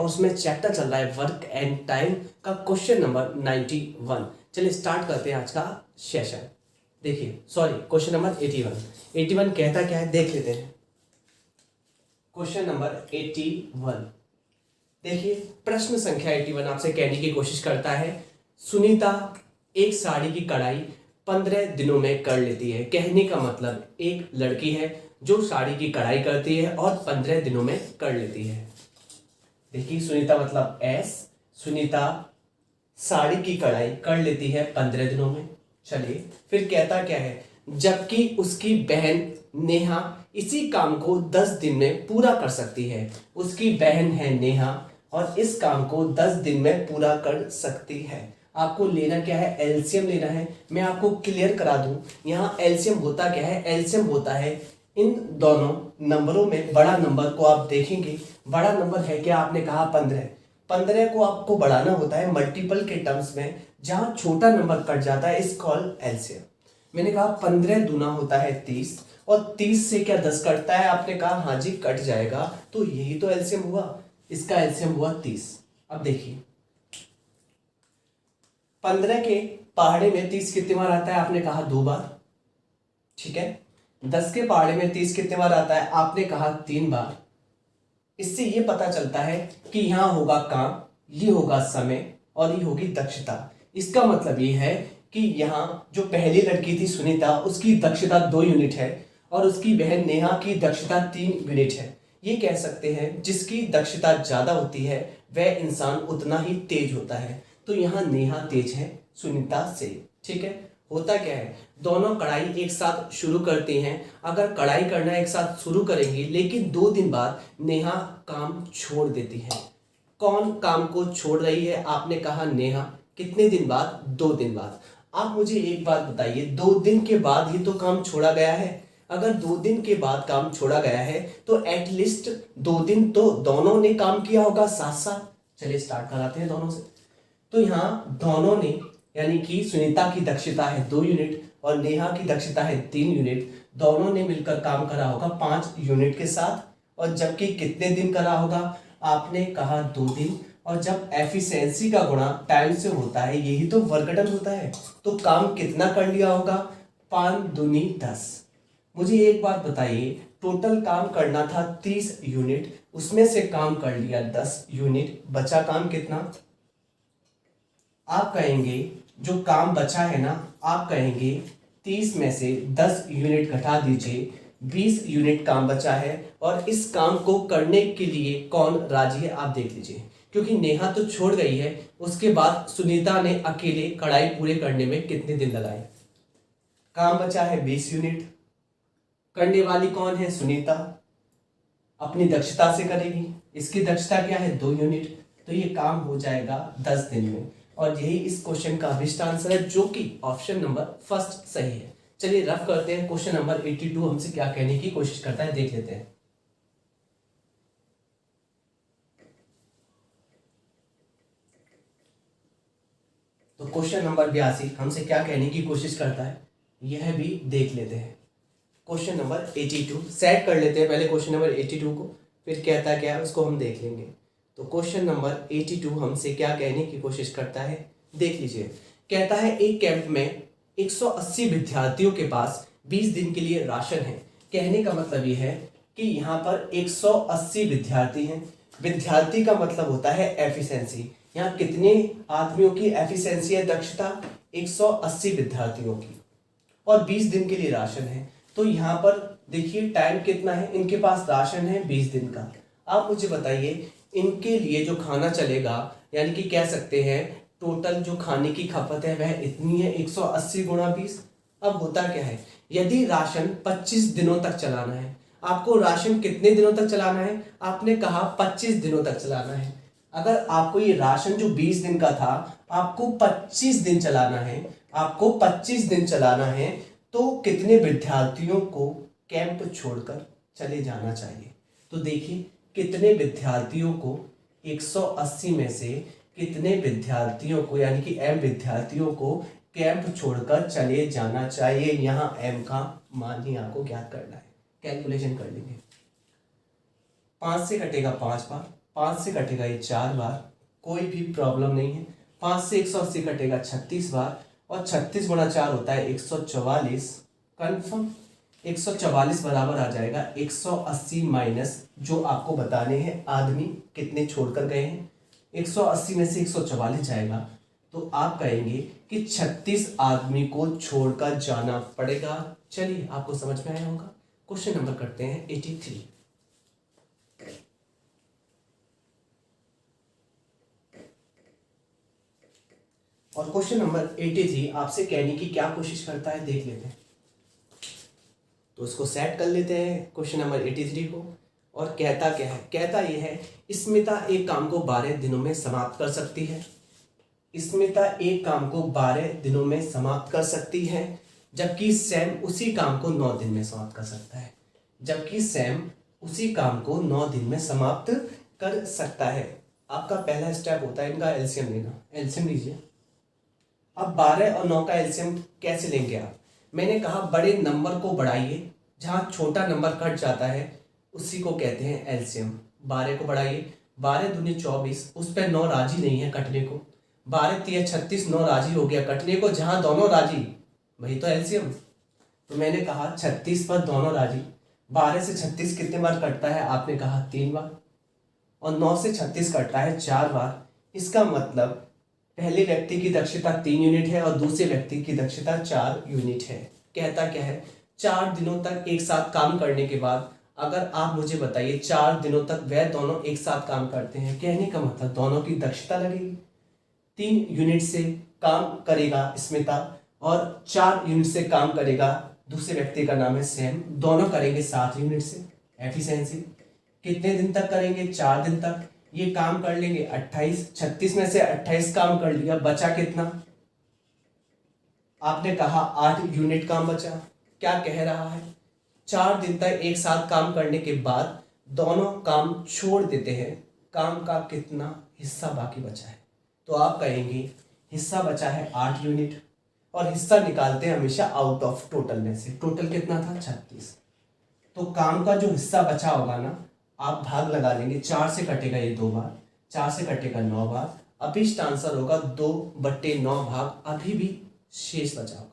उसमें चैप्टर चल रहा है वर्क एंड टाइम का क्वेश्चन नंबर 91। चलिए स्टार्ट करते हैं आज का सेशन। देखिए क्वेश्चन नंबर 81 कहता क्या है देख लेते हैं। क्वेश्चन नंबर 81 देखिए, प्रश्न संख्या 81 आपसे कहने की कोशिश करता है सुनीता एक साड़ी की कढ़ाई 15 दिनों में कर लेती है। कहने का मतलब एक लड़की है जो साड़ी की कढ़ाई करती है और 15 दिनों में कर लेती है। देखिए सुनीता मतलब एस, सुनीता साड़ी की कढ़ाई कर लेती है 15 दिनों में। चलिए फिर कहता क्या है, जबकि उसकी बहन नेहा इसी काम को 10 दिन में पूरा कर सकती है। उसकी बहन है नेहा और इस काम को 10 दिन में पूरा कर सकती है। आपको लेना क्या है, एलसीएम लेना है। मैं आपको क्लियर करा दूं, यहाँ एलसीएम होता क्या है, एलसीएम होता है इन दोनों नंबरों में बड़ा नंबर को आप देखेंगे। बड़ा नंबर है क्या, आपने कहा 15 को आपको बढ़ाना होता है मल्टीपल के टर्म्स में। जहां छोटा नंबर कट जाता है इस कॉल एलसीएम। मैंने कहा 15 दूना होता है 30 और 30 से क्या 10 कटता है, आपने कहा हाँ जी कट जाएगा, तो यही तो एलसीएम हुआ। इसका एलसीएम हुआ 30। अब देखिए 15 के पहाड़े में 30 कितने बार आता है, आपने कहा 2 बार, ठीक है। 10 के पहाड़े में 30 कितने बार आता है, आपने कहा 3 बार। इससे ये पता चलता है कि यहां होगा काम, ये होगा समय और ये होगी दक्षता। इसका मतलब ये है कि यहाँ जो पहली लड़की थी सुनीता, उसकी दक्षता 2 यूनिट है और उसकी बहन नेहा की दक्षता 3 यूनिट है। ये कह सकते हैं जिसकी दक्षता ज्यादा होती है वह इंसान उतना ही तेज होता है। तो यहाँ नेहा तेज है सुनीता से, ठीक है। होता क्या है, दोनों कढ़ाई एक साथ शुरू करते हैं। अगर कढ़ाई करना एक साथ शुरू करेंगी लेकिन 2 दिन बाद नेहा काम छोड़ देती है। कौन काम को छोड़ रही है, आपने कहा नेहा। कितने दिन बाद, 2 दिन बाद। आप मुझे एक बात बताइए, 2 दिन के बाद ही तो काम छोड़ा गया है। अगर 2 दिन के बाद काम छोड़ा गया है तो एटलीस्ट 2 दिन तो दोनों ने काम किया होगा साथ साथ। चलिए स्टार्ट कराते हैं दोनों से। तो यहाँ दोनों ने, यानी कि सुनीता की दक्षता है 2 यूनिट और नेहा की दक्षता है 3 यूनिट, दोनों ने मिलकर काम करा होगा 5 यूनिट के साथ। और जबकि कितने दिन करा होगा, आपने कहा 2 दिन। और जब एफिशिएंसी का गुणा टाइम से होता है, यही तो वर्क डन होता है, तो काम कितना कर लिया होगा, 5 दूनी 10। मुझे एक बात बताइए, टोटल काम करना था 30 यूनिट, उसमें से काम कर लिया 10 यूनिट, बचा काम कितना। आप कहेंगे जो काम बचा है ना, आप कहेंगे 30 में से 10 यूनिट घटा दीजिए, 20 यूनिट काम बचा है। और इस काम को करने के लिए कौन राजी है, आप देख लीजिए। क्योंकि नेहा तो छोड़ गई है, उसके बाद सुनीता ने अकेले कढ़ाई पूरे करने में कितने दिन लगाए। काम बचा है 20 यूनिट, करने वाली कौन है, सुनीता, अपनी दक्षता से करेगी। इसकी दक्षता क्या है, 2 यूनिट, तो ये काम हो जाएगा 10 दिन में। और यही इस क्वेश्चन का अभिष्ट आंसर है, जो कि ऑप्शन नंबर फर्स्ट सही है। चलिए रफ करते हैं, क्वेश्चन नंबर 82 हमसे क्या कहने की कोशिश करता है देख लेते हैं। तो क्वेश्चन नंबर 82 हमसे क्या कहने की कोशिश करता है, यह भी देख लेते हैं। क्वेश्चन नंबर 82 सेट कर लेते हैं पहले क्वेश्चन नंबर 82 को, फिर कहता क्या है उसको हम देख लेंगे। तो क्वेश्चन नंबर 82 हमसे क्या कहने की कोशिश करता है देख लीजिए। कहता है एक कैंप में 180 विद्यार्थियों के पास 20 दिन के लिए राशन है। कहने का मतलब ये है कि यहाँ पर 180 विद्यार्थी हैं। विद्यार्थी का मतलब होता है एफिशिएंसी। यहाँ कितने आदमियों की एफिशिएंसी है, दक्षता, 180 विद्यार्थियों की, और 20 दिन के लिए राशन है। तो यहाँ पर देखिए टाइम कितना है, इनके पास राशन है 20 दिन का। आप मुझे बताइए इनके लिए जो खाना चलेगा, यानी कि कह सकते हैं टोटल जो खाने की खपत है वह इतनी है, 180 गुणा 20। अब होता क्या है, यदि राशन 25 दिनों तक चलाना है, आपको राशन कितने दिनों तक चलाना है, आपने कहा 25 दिनों तक चलाना है। अगर आपको ये राशन जो 20 दिन का था आपको 25 दिन चलाना है, आपको 25 दिन चलाना है, तो कितने विद्यार्थियों को कैंप छोड़कर चले जाना चाहिए। तो देखिए कितने विद्यार्थियों को, 180 में से कितने विद्यार्थियों को, यानी कि m विद्यार्थियों को कैंप छोड़कर चले जाना चाहिए। यहाँ m का मान ही आपको ज्ञात करना है, कैलकुलेशन कर लेंगे। 5 से कटेगा 5 बार, 5 से कटेगा ये 4 बार, कोई भी प्रॉब्लम नहीं है। 5 से 180 कटेगा 36 बार, और 36 गुणा 4 होता है 144। कन्फर्म 144 बराबर आ जाएगा 180 माइनस जो आपको बताने हैं आदमी कितने छोड़कर गए हैं। 180 में से 144 जाएगा तो आप कहेंगे कि 36 आदमी को छोड़कर जाना पड़ेगा। चलिए आपको समझ में आया होगा। क्वेश्चन नंबर करते हैं 83। और क्वेश्चन नंबर 83 आपसे कहने की क्या कोशिश करता है देख लेते हैं। तो उसको सेट कर लेते हैं क्वेश्चन नंबर 83 को। और कहता क्या है, कहता यह है स्मिता एक काम को 12 दिनों में समाप्त कर सकती है। स्मिता एक काम को 12 दिनों में समाप्त कर सकती है, जबकि सैम उसी काम को 9 दिन में समाप्त कर सकता है। जबकि सैम उसी काम को 9 दिन में समाप्त कर सकता है। आपका पहला स्टेप होता है इनका एलसीएम लेना। एलसीएम लीजिए। अब 12 और 9 का एलसीएम कैसे लेंगे आप? मैंने कहा बड़े नंबर को बढ़ाइए, जहाँ छोटा नंबर कट जाता है उसी को कहते हैं एलसीएम। 12 को बढ़ाइए, 12 दूनी 24, उस पर 9 राजी नहीं है कटने को। 12 तिया 36, 9 राजी हो गया कटने को, जहाँ दोनों राजी वही तो एलसीएम। तो मैंने कहा 36 पर दोनों राजी। 12 से 36 कितने बार कटता है? आपने कहा 3 बार। और 9 से 36 कटता है 4 बार। इसका मतलब पहले व्यक्ति की दक्षता 3 यूनिट है और दूसरे व्यक्ति की दक्षता 4 यूनिट है। कहता क्या है, 4 दिनों तक एक साथ काम करने के बाद अगर आप मुझे बताइए 4 दिनों तक वह दोनों एक साथ काम करते हैं, कहने का मतलब दोनों की दक्षता लगेगी। 3 यूनिट से काम करेगा स्मिता और 4 यूनिट से काम करेगा दूसरे व्यक्ति का नाम है सैम। दोनों करेंगे 7 यूनिट से। एफिशिएंसी कितने दिन तक करेंगे? 4 दिन तक। ये काम कर लेंगे 28। 36 में से 28 काम कर लिया, बचा कितना? आपने कहा 8 यूनिट काम बचा। क्या कह रहा है? 4 दिन तक एक साथ काम करने के बाद दोनों काम छोड़ देते हैं, काम का कितना हिस्सा बाकी बचा है? तो आप कहेंगे हिस्सा बचा है 8 यूनिट, और हिस्सा निकालते हैं हमेशा आउट ऑफ टोटल में से। टोटल कितना था? 36। तो काम का जो हिस्सा बचा होगा ना, आप भाग लगा लेंगे। 4 से कटेगा ये 2 बार, 4 से कटेगा 9 बार। अभिष्ट आंसर होगा 2/9 भाग अभी भी शेष बचा होगा।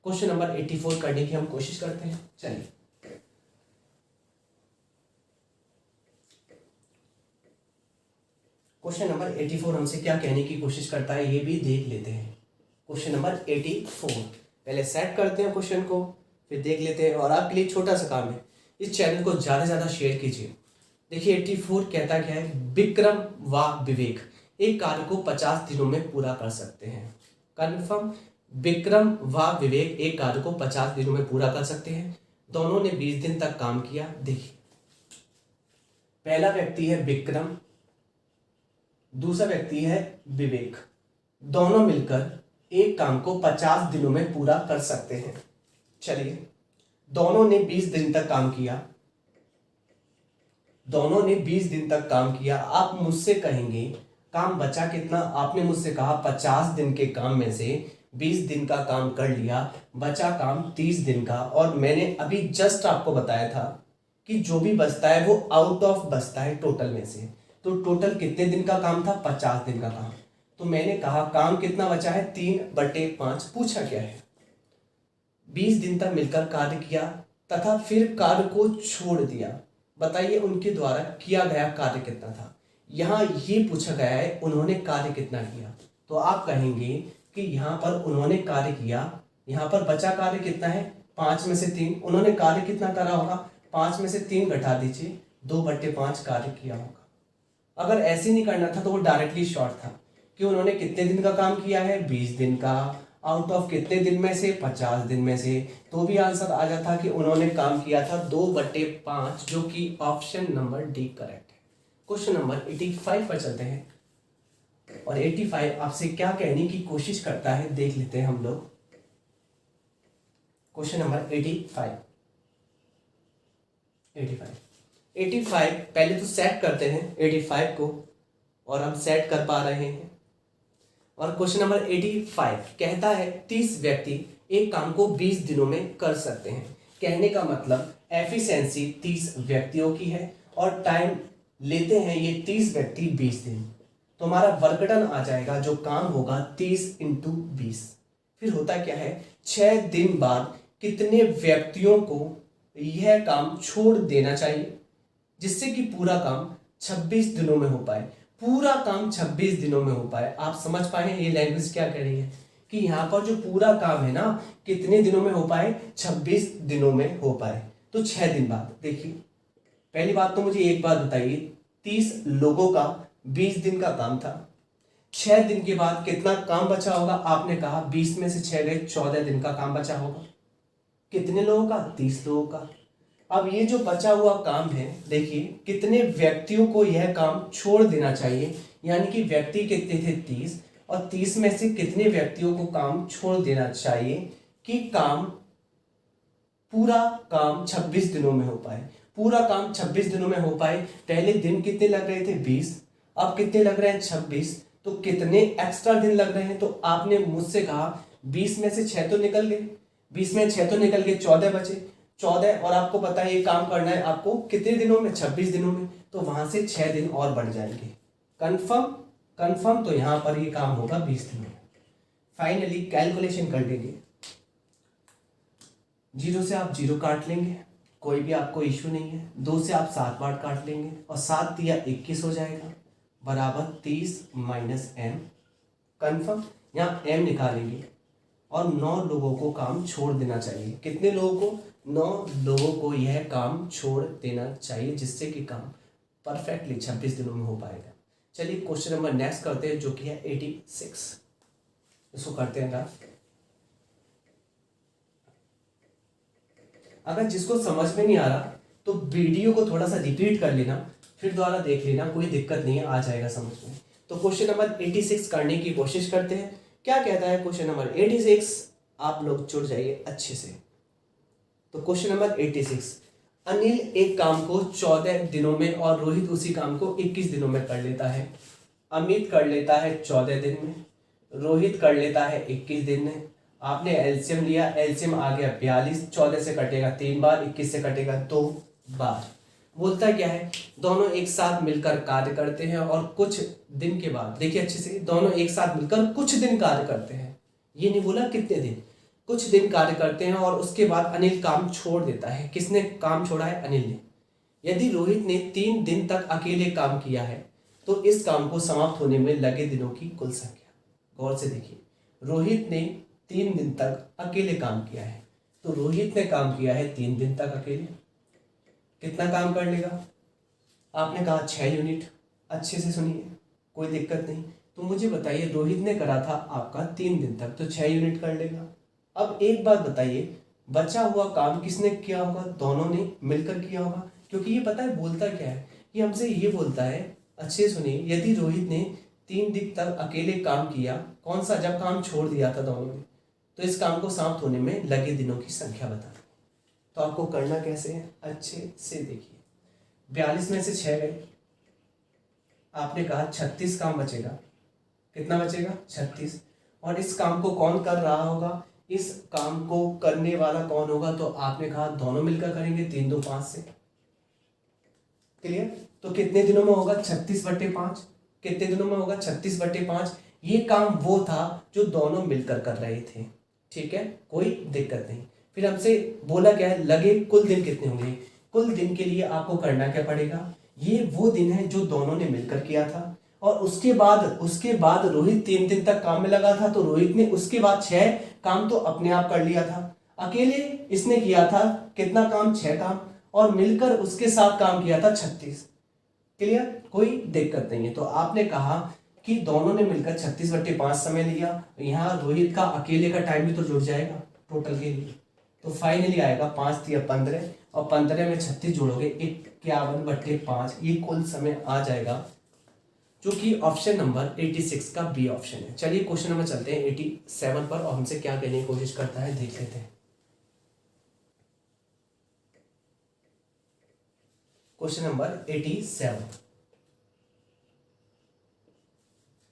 क्वेश्चन नंबर 84 करने की हम कोशिश करते हैं। चलिए क्वेश्चन नंबर 84 हमसे क्या कहने की कोशिश करता है ये भी देख लेते हैं। क्वेश्चन नंबर 84 पहले सेट करते हैं क्वेश्चन को, फिर देख लेते हैं। और आपके लिए छोटा सा काम है, इस चैनल को ज़्यादा से ज़्यादा शेयर कीजिए। देखिए 84 कहता क्या है, विक्रम व विवेक एक कार्य को 50 दिनों में पूरा कर सकते हैं। कन्फर्म विक्रम व विवेक एक कार्य को 50 दिनों में पूरा कर सकते हैं। दोनों ने 20 दिन तक काम किया। देखिए पहला व्यक्ति है विक्रम, दूसरा व्यक्ति है विवेक। दोनों मिलकर एक काम को 50 दिनों में पूरा कर सकते हैं। चलिए दोनों ने 20 दिन तक काम किया। दोनों ने 20 दिन तक काम किया। आप मुझसे कहेंगे काम बचा कितना? आपने मुझसे कहा 50 दिन के काम में से 20 दिन का काम कर लिया, बचा काम 30 दिन का। और मैंने अभी जस्ट आपको बताया था कि जो भी बचता है वो आउट ऑफ बचता है टोटल में से। तो टोटल कितने दिन का काम था? 50 दिन का काम। तो मैंने कहा काम कितना बचा है? 3/5। पूछा क्या है? 20 दिन तक मिलकर कार्य किया तथा फिर कार्य को छोड़ दिया। बताइए उनके द्वारा किया गया कार्य कितना था? यहाँ ये पूछा गया है उन्होंने कार्य कितना किया। तो आप कहेंगे कि यहाँ पर उन्होंने कार्य किया, यहाँ पर बचा कार्य कितना है? 5 में से 3। उन्होंने कार्य कितना करा होगा? 5 में से 3 घटा दीजिए, 2/5 कार्य किया होगा। अगर ऐसे नहीं करना था तो वो डायरेक्टली शॉर्ट था कि उन्होंने कितने दिन का काम किया है? 20 दिन का। आउट ऑफ कितने दिन में से? 50 दिन में से। तो भी आंसर आ जाता कि उन्होंने काम किया था 2/5, जो कि ऑप्शन नंबर डी करेक्ट है। क्वेश्चन नंबर 85 पर चलते हैं। और 85 आपसे क्या कहने की कोशिश करता है देख लेते हैं हम लोग। क्वेश्चन नंबर 85 पहले तो सेट करते हैं 85 को, और हम सेट कर पा रहे हैं। और क्वेश्चन नंबर 85 कहता है 30 व्यक्ति एक काम को 20 दिनों में कर सकते हैं। कहने का मतलब एफिशिएंसी 30 व्यक्तियों की है और टाइम लेते हैं ये 30 व्यक्ति 20 दिन, तो हमारा वर्क डन आ जाएगा, जो काम होगा 30 इंटू 20। फिर होता क्या है, 6 दिन बाद कितने व्यक्तियों को यह काम छोड़ देना चाहिए जिससे कि पूरा काम 26 दिनों में हो पाए। पूरा काम 26 दिनों में हो पाए। आप समझ पाए ये लैंग्वेज क्या कह रही है कि यहाँ पर जो पूरा काम है ना, कितने दिनों में हो पाए, 26 दिनों में हो पाए। तो 6 दिन बाद देखिए, पहली बात तो मुझे एक बात बताइए, 30 लोगों का 20 दिन का काम था, 6 दिन के बाद कितना काम बचा होगा? आपने कहा 20 में से 6 गए, 14 दिन का काम बचा होगा। कितने लोगों का? 30 लोगों का। अब ये जो बचा हुआ काम है, देखिए कितने व्यक्तियों को यह काम छोड़ देना चाहिए, यानी कि व्यक्ति कितने थे? 30, और 30 में से कितने व्यक्तियों को काम छोड़ देना चाहिए कि काम पूरा काम 26 दिनों में हो पाए। पूरा काम 26 दिनों में हो पाए। पहले दिन कितने लग रहे थे? 20, अब कितने लग रहे हैं? 26। तो कितने एक्स्ट्रा दिन लग रहे हैं? तो आपने मुझसे कहा 20 में से 6 तो निकल गए, 20 में 6 तो निकल गए, 14 बचे, 14, और आपको पता है ये काम करना है आपको कितने दिनों में? 26 दिनों में। तो वहां से 6 दिन और बढ़ जाएंगे। कंफर्म? कंफर्म। तो यहां पर ये काम होगा 20 दिनों में। फाइनली कैलकुलेशन कर लेंगे। 0 से आप 0 काट लेंगे, कोई भी आपको इश्यू नहीं है। 2 से आप 7 बार काट लेंगे, और 7 या 21 हो जाएगा, बराबर 30 माइनस m। कन्फर्म। यहाँ m निकालेंगे, और 9 लोगों को काम छोड़ देना चाहिए। कितने लोगों को? 9 लोगों को यह काम छोड़ देना चाहिए, जिससे कि काम परफेक्टली 26 दिनों में हो पाएगा। चलिए क्वेश्चन नंबर नेक्स्ट करते हैं, जो कि है 86। इसको करते हैं ग्राफ। अगर जिसको समझ में नहीं आ रहा तो वीडियो को थोड़ा सा रिपीट कर लेना, फिर दोबारा देख लेना, कोई दिक्कत नहीं है, आ जाएगा समझ में। तो क्वेश्चन नंबर 86 करने की कोशिश करते हैं। क्या कहता है क्वेश्चन नंबर 86? आप लोग जुड़ जाइए अच्छे से। तो क्वेश्चन नंबर 86, अनिल एक काम को 14 दिनों में और रोहित उसी काम को 21 दिनों में कर लेता है। अमित कर लेता है 14 दिन में, रोहित कर लेता है 21 दिन में। आपने एलसीएम लिया, एलसीएम आ गया 42, 14 से कटेगा 3 बार, 21 से कटेगा 2 बार। बोलता क्या है, दोनों एक साथ मिलकर कार्य करते हैं और कुछ दिन के बाद, देखिए अच्छे से, दोनों एक साथ मिलकर कुछ दिन कार्य करते हैं। ये नहीं बोला कितने दिन, कुछ दिन कार्य करते हैं और उसके बाद अनिल काम छोड़ देता है। किसने काम छोड़ा है? अनिल ने। यदि रोहित ने 3 दिन तक अकेले काम किया है तो इस काम को समाप्त होने में लगे दिनों की कुल संख्या। गौर से देखिए, रोहित ने 3 दिन तक अकेले काम किया है, तो रोहित ने काम किया है 3 दिन तक अकेले। कितना काम कर लेगा? आपने कहा 6 यूनिट। अच्छे से सुनिए, कोई दिक्कत नहीं। तो मुझे बताइए, रोहित ने करा था आपका 3 दिन तक, तो 6 यूनिट कर लेगा। अब एक बात बताइए, बचा हुआ काम किसने किया होगा? दोनों ने मिलकर किया होगा, क्योंकि ये पता है बोलता क्या है, ये हमसे ये बोलता है, अच्छे सुनिए, यदि रोहित ने 3 दिन तक अकेले काम किया, कौन सा? जब काम छोड़ दिया था दोनों ने, तो इस काम को समाप्त होने में लगे दिनों की संख्या बता। तो आपको करना कैसे है? अच्छे से देखिए, 42 में से 6 गए, आपने कहा 36 काम बचेगा। कितना बचेगा? 36। और इस काम को कौन कर रहा होगा? इस काम को करने वाला कौन होगा? तो आपने कहा दोनों मिलकर करेंगे, 3 2 5 से। क्लियर? तो कितने दिनों में होगा? 36/5। कितने दिनों में होगा? 36/5। ये काम वो था जो दोनों मिलकर कर रहे थे। ठीक है, कोई दिक्कत नहीं। फिर हमसे बोला क्या है, लगे कुल दिन कितने होंगे? कुल दिन के लिए आपको करना क्या पड़ेगा? ये वो दिन है जो दोनों ने मिलकर किया था, और उसके बाद रोहित 3 दिन तक काम में लगा था, तो रोहित ने उसके बाद 6 काम तो अपने आप कर लिया था। अकेले इसने किया था कितना काम? 6 काम, और मिलकर उसके साथ काम किया था 36। क्लियर? कोई दिक्कत नहीं है। तो आपने कहा कि दोनों ने मिलकर 36/5 समय लिया। यहाँ रोहित का अकेले का टाइम भी तो जुड़ जाएगा टोटल के लिए, तो फाइनली आएगा 5 या 15, और 15 में 36 जोड़ोगे 51/5। ये कुल समय आ जाएगा, जो कि ऑप्शन नंबर 86 का बी ऑप्शन है। चलिए क्वेश्चन नंबर चलते हैं 87 पर, और हमसे क्या कहने की कोशिश करता है देख लेते हैं। Question number 87।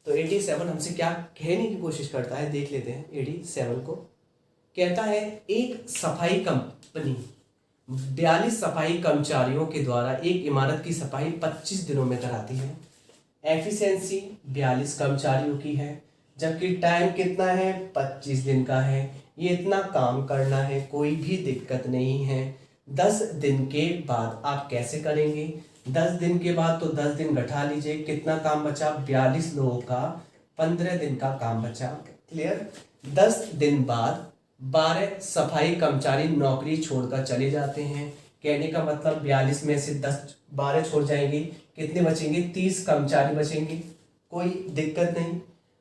तो 87 हमसे क्या कहने की कोशिश करता है देख लेते हैं। 87 को कहता है, एक सफाई कंपनी 42 सफाई कर्मचारियों के द्वारा एक इमारत की सफाई 25 दिनों में कराती है। एफिशिएंसी 42 कर्मचारियों की है, जबकि टाइम कितना है, 25 दिन का है। ये इतना काम करना है, कोई भी दिक्कत नहीं है। 10 दिन के बाद आप कैसे करेंगे? 10 दिन के बाद तो 10 दिन घटा लीजिए, कितना काम बचा? 42 लोगों का 15 दिन का काम बचा। क्लियर? 10 दिन बाद 12 सफाई कर्मचारी नौकरी छोड़कर चले जाते हैं। कहने का मतलब 42 में से 12 छोड़ जाएंगे, कितने बचेंगे? 30 कर्मचारी बचेंगे। कोई दिक्कत नहीं।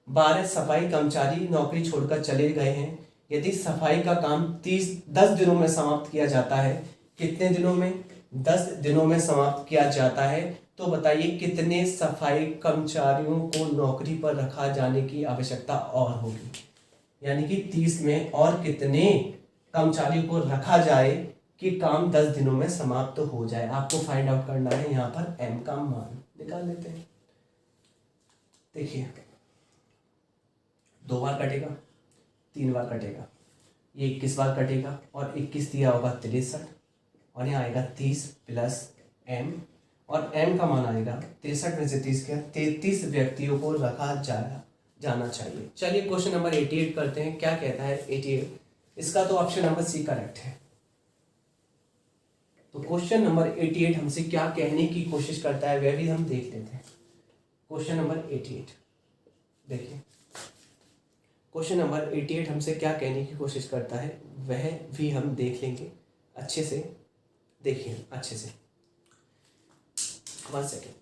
12 सफाई कर्मचारी नौकरी छोड़कर चले गए हैं। यदि सफाई का काम 10 दिनों में समाप्त किया जाता है, कितने दिनों में? 10 दिनों में समाप्त किया जाता है, तो बताइए कितने सफाई कर्मचारियों को नौकरी पर रखा जाने की आवश्यकता और होगी? यानी कि 30 में और कितने कर्मचारियों को रखा जाए कि काम 10 दिनों में समाप्त हो जाए। आपको फाइंड आउट करना है। यहाँ पर m का मान निकाल लेते हैं। देखिए, 2 बार कटेगा, 3 बार कटेगा, ये 21 बार कटेगा, और 21 दिया होगा 63, और यहाँ आएगा 30 प्लस m, और m का मान आएगा 63 में से 30 क्या, 33 व्यक्तियों को रखा जाना चाहिए। चलिए क्वेश्चन नंबर 88 करते हैं। क्या कहता है 88? इसका तो ऑप्शन नंबर सी करेक्ट है। तो क्वेश्चन नंबर 88 हमसे क्या कहने की कोशिश करता है वह भी हम देख लेते हैं। क्वेश्चन नंबर 88 देखिए, क्वेश्चन नंबर 88 हमसे क्या कहने की कोशिश करता है वह भी हम देख लेंगे अच्छे से। देखिए अच्छे से, 1 सेकेंड।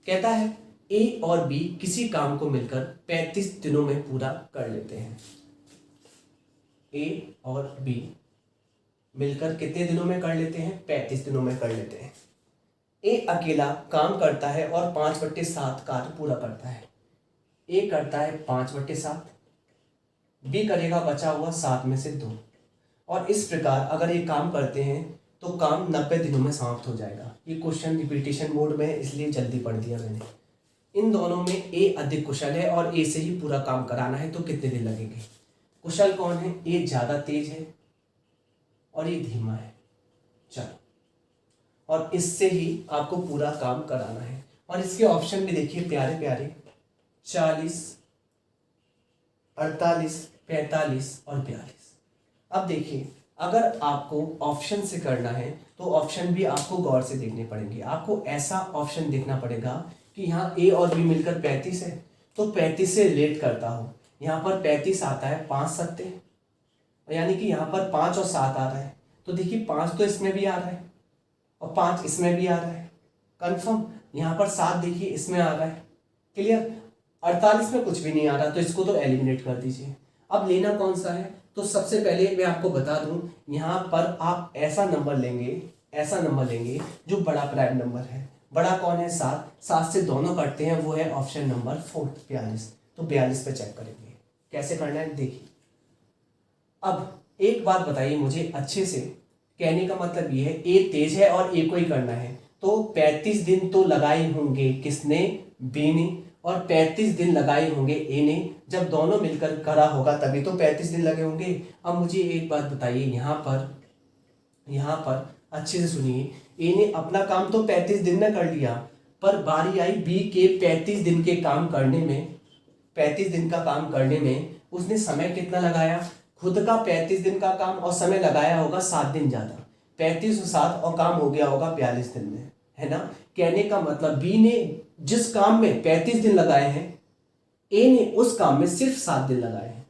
कहता है ए और बी किसी काम को मिलकर 35 दिनों में पूरा कर लेते हैं। ए और बी मिलकर कितने दिनों में कर लेते हैं? 35 दिनों में कर लेते हैं। ए अकेला काम करता है और 5/7 कार्य पूरा करता है। ए करता है 5/7, बी करेगा बचा हुआ 7 में से 2, और इस प्रकार अगर ये काम करते हैं तो काम 90 दिनों में समाप्त हो जाएगा। ये क्वेश्चन रिपीटिशन मोड में है, इसलिए जल्दी पढ़ दिया मैंने। इन दोनों में ए अधिक कुशल है और ए से ही पूरा काम कराना है, तो कितने दिन लगेंगे? कुशल कौन है? ए ज़्यादा तेज है और ये धीमा है। चलो, और इससे ही आपको पूरा काम कराना है। और इसके ऑप्शन भी देखिए प्यारे प्यारे, 40, 48, 45 और 42। अब देखिए, अगर आपको ऑप्शन से करना है तो ऑप्शन भी आपको गौर से देखने पड़ेंगे। आपको ऐसा ऑप्शन देखना पड़ेगा कि यहाँ ए और बी मिलकर 35 है, तो 35 से रिलेट करता हो। यहाँ पर 35 आता है 5 सत्ते, यानी कि यहाँ पर 5 और 7 आ रहा है। तो देखिए 5 तो इसमें भी आ रहा है और 5 इसमें भी आ रहा है, कंफर्म। यहाँ पर 7 देखिए इसमें आ रहा है, क्लियर। 48 में कुछ भी नहीं आ रहा, तो इसको तो एलिमिनेट कर दीजिए। अब लेना कौन सा है? तो सबसे पहले मैं आपको बता दूं, यहाँ पर आप ऐसा नंबर लेंगे जो बड़ा प्राइम नंबर है। बड़ा कौन है? 7। 7 से दोनों कटते हैं, वो है ऑप्शन नंबर 4, 42। तो 42 पे चेक करेंगे कैसे करना है। देखिए, अब एक बात बताइए मुझे अच्छे से, कहने का मतलब ये है ए तेज है और ए को ही करना है, तो 35 दिन तो लगाए होंगे किसने? बी ने। और 35 दिन लगाए होंगे ए ने। जब दोनों मिलकर करा होगा तभी तो 35 दिन लगे होंगे। अब मुझे एक बात बताइए, यहाँ पर अच्छे से सुनिए, ए ने अपना काम तो 35 दिन में कर लिया, पर बारी आई बी के 35 दिन के काम करने में। 35 दिन का काम करने में उसने समय कितना लगाया? खुद का 35 दिन का काम और समय लगाया होगा 7 दिन ज़्यादा। 35 और 7 और काम हो गया होगा 42 दिन में, है ना। कहने का मतलब बी ने जिस काम में 35 दिन लगाए हैं, ए ने उस काम में सिर्फ 7 दिन लगाए हैं।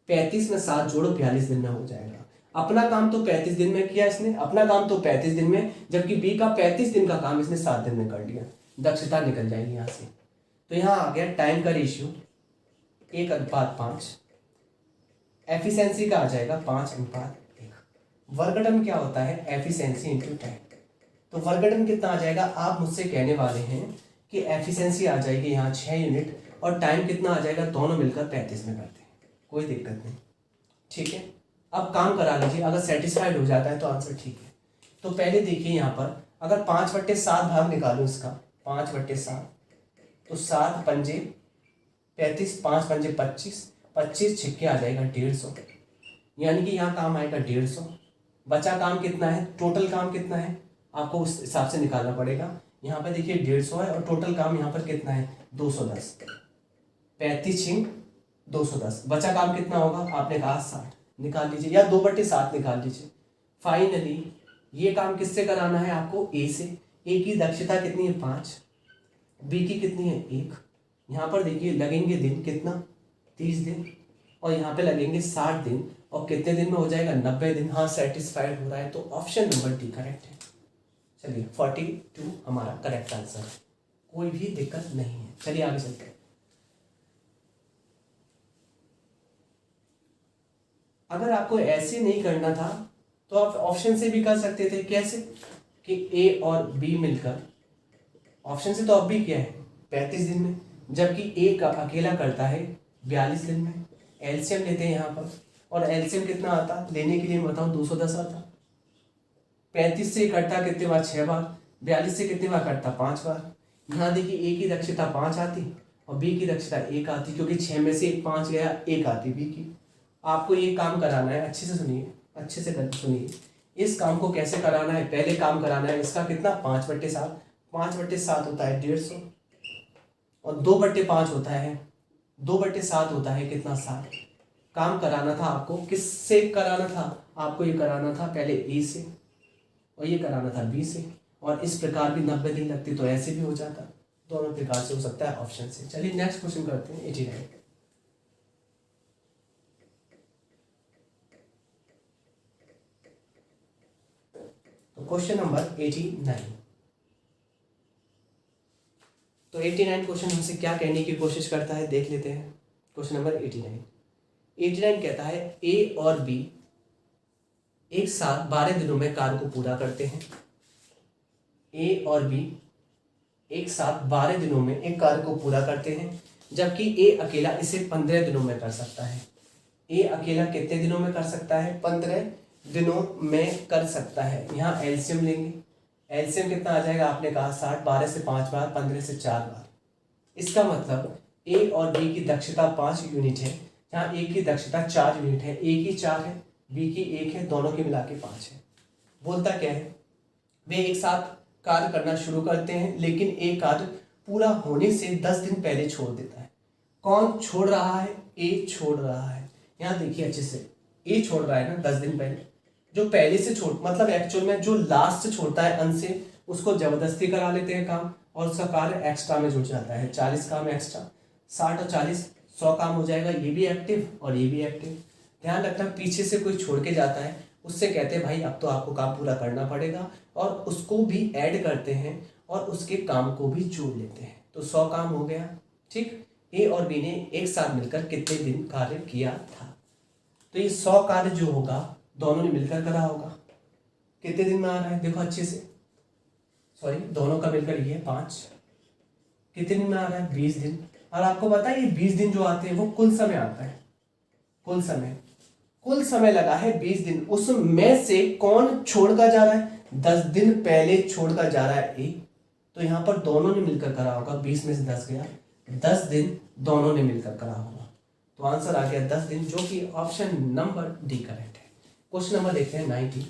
35 में 7 जोड़ो 42 दिन में हो जाएगा। अपना काम तो 35 दिन में किया इसने, अपना काम तो 35 दिन में, जबकि बी का 35 दिन का काम इसने 7 दिन में कर लिया। दक्षता निकल जाएगी यहाँ से। तो यहाँ आ गया टाइम का रेशियो 1:5। एफिशिएंसी का आ जाएगा 5:1। वर्क डन क्या होता है? Efficiency into time. तो वर्क डन कितना आ जाएगा? आप मुझसे कहने वाले हैं कि एफिशिएंसी आ जाएगी यहाँ 6 यूनिट, और टाइम कितना आ जाएगा? दोनों मिलकर 35 में करते हैं, कोई दिक्कत नहीं, ठीक है। अब काम करा लीजिए, अगर सेटिस्फाइड हो जाता है तो आंसर ठीक है। तो पहले देखिए यहाँ पर, अगर 5/7 भाग निकालूँ इसका, 5/7, तो 7 पंजे 35, 5 पंजे 25, 25 छिक्के आ जाएगा 150, यानी कि यहाँ काम आएगा 150। बचा काम कितना है, टोटल काम कितना है, आपको उस हिसाब से निकालना पड़ेगा। यहाँ पर देखिए 150 है और टोटल काम यहाँ पर कितना है 210। 35 210। बचा काम कितना होगा, आपने कहा 60, निकाल लीजिए या 2/7 निकाल लीजिए। फाइनली ये काम किससे कराना है आपको, ए से। ए की दक्षता कितनी है 5, बी की कितनी है 1। यहाँ पर देखिए लगेंगे दिन कितना 30 दिन और यहाँ पे लगेंगे 60 दिन और कितने दिन में हो जाएगा 90 दिन। हाँ सेटिस्फाइड हो रहा है, तो ऑप्शन नंबर डी करेक्ट है। चलिए 42 हमारा करेक्ट आंसर है, कोई भी दिक्कत नहीं है। चलिए आगे चलते हैं। अगर आपको ऐसे नहीं करना था तो आप ऑप्शन से भी कर सकते थे। कैसे कि ए और बी मिलकर, ऑप्शन से तो अब भी क्या है 35 दिन में, जबकि ए का अकेला करता है 42 दिन में। एलसीएम लेते हैं यहाँ पर, और एलसीएम कितना आता लेने के लिए मैं बताऊँ 210 आता। 35 से कटता कितने बार 6 बार, 42 से कितने बार कटता 5 बार। यहाँ देखिए ए की दक्षता 5 आती और बी की दक्षता 1 आती, क्योंकि 6 में से 5 गया 1 आती बी की। आपको ये काम कराना है, अच्छे से सुनिए, अच्छे से सुनिए। इस काम को कैसे कराना है, पहले काम कराना है इसका कितना 5/7। 5/7 होता है 150 और 2/5 होता है 2/7 होता है कितना 60। काम कराना था आपको, किससे कराना था आपको, ये कराना था पहले ए से और ये कराना था बी से, और इस प्रकार भी 90 दिन लगती तो ऐसे भी हो जाता। दोनों प्रकार से हो सकता है ऑप्शन से। चलिए नेक्स्ट क्वेश्चन करते हैं 89। तो क्वेश्चन नंबर 89। तो 89 क्वेश्चन हमसे क्या कहने की कोशिश करता है देख लेते हैं। क्वेश्चन नंबर 89 कहता है ए और बी एक साथ 12 दिनों में कार्य को पूरा करते हैं। ए और बी एक साथ 12 दिनों में एक कार्य को पूरा करते हैं, जबकि ए अकेला इसे 15 दिनों में कर सकता है। ए अकेला कितने दिनों में कर सकता है, 15 दिनों में कर सकता है। यहाँ एलसीएम लेंगे, एलसीएम कितना आ जाएगा, आपने कहा 60। 12 से 5 बार, 15 से 4 बार। इसका मतलब ए और बी की दक्षता 5 यूनिट है, जहाँ ए की दक्षता 4 यूनिट है। ए की 4 है, बी की 1 है, दोनों के मिला के 5 है। बोलता क्या है, वे एक साथ कार्य करना शुरू करते हैं, लेकिन एक कार्य पूरा होने से 10 दिन पहले छोड़ देता है। कौन छोड़ रहा है, ए छोड़ रहा है। यहाँ देखिए अच्छे से, ए छोड़ रहा है ना 10 दिन पहले। जो पहले से छोड़ मतलब एक्चुअल में जो लास्ट से छोड़ता है अंत से, उसको जबरदस्ती करा लेते हैं काम और उसका कार्य एक्स्ट्रा में जुड़ जाता है। 40 काम एक्स्ट्रा, 60 और 40 100 काम हो जाएगा। ये भी एक्टिव और ये भी एक्टिव। ध्यान रखना, पीछे से कोई छोड़ के जाता है उससे कहते हैं भाई अब तो आपको काम पूरा करना पड़ेगा, और उसको भी ऐड करते हैं और उसके काम को भी जोड़ लेते हैं। तो 100 काम हो गया। ठीक, ए और बी ने एक साथ मिलकर कितने दिन कार्य किया था। तो ये 100 कार्य जो होगा दोनों ने मिलकर करा होगा। कितने दिन में आ रहा है देखो अच्छे से, सॉरी दोनों का मिलकर ये 5। कितने दिन में आ रहा है 20 दिन। और आपको पता है ये 20 दिन जो आते हैं वो कुल समय आता है। कुल समय लगा है 20 दिन। उसमें से कौन छोड़कर जा रहा है, 10 दिन पहले छोड़कर जा रहा है ए। तो यहाँ पर दोनों ने मिलकर करा होगा। 20 में से 10 गया, 10 दिन दोनों ने मिलकर करा होगा। तो आंसर आ गया 10 दिन, जो कि ऑप्शन नंबर डी करेक्ट है। क्वेश्चन नंबर देखते हैं 90।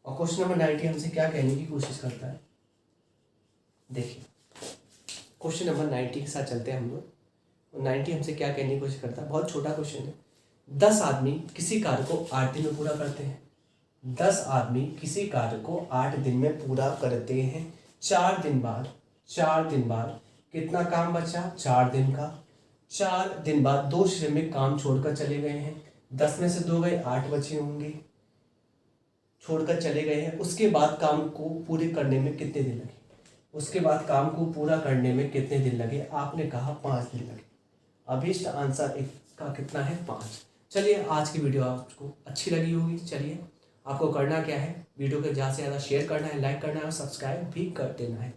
और क्वेश्चन नंबर 90 हमसे क्या कहने की कोशिश करता है, देखिए क्वेश्चन नंबर 90 के साथ चलते हैं हम लोग। 90 हमसे क्या कहने की कोशिश करता है, बहुत छोटा क्वेश्चन है। 10 आदमी किसी कार्य को 8 दिन में पूरा करते हैं। 10 आदमी किसी कार्य को 8 दिन में पूरा करते हैं। 4 दिन बाद कितना काम बचा, 4 दिन का। 4 दिन बाद 2 श्रमिक काम छोड़कर चले गए हैं। 10 में से 2 गए, 8 बचे होंगे, छोड़कर चले गए हैं। उसके बाद काम को पूरे करने में कितने दिन लगे, उसके बाद काम को पूरा करने में कितने दिन लगे, आपने कहा 5 दिन लगे। अभीष्ट आंसर इसका कितना है 5। चलिए आज की वीडियो आपको अच्छी लगी होगी। चलिए आपको करना क्या है, वीडियो को ज़्यादा से ज़्यादा शेयर करना है, लाइक करना है और सब्सक्राइब भी कर देना है।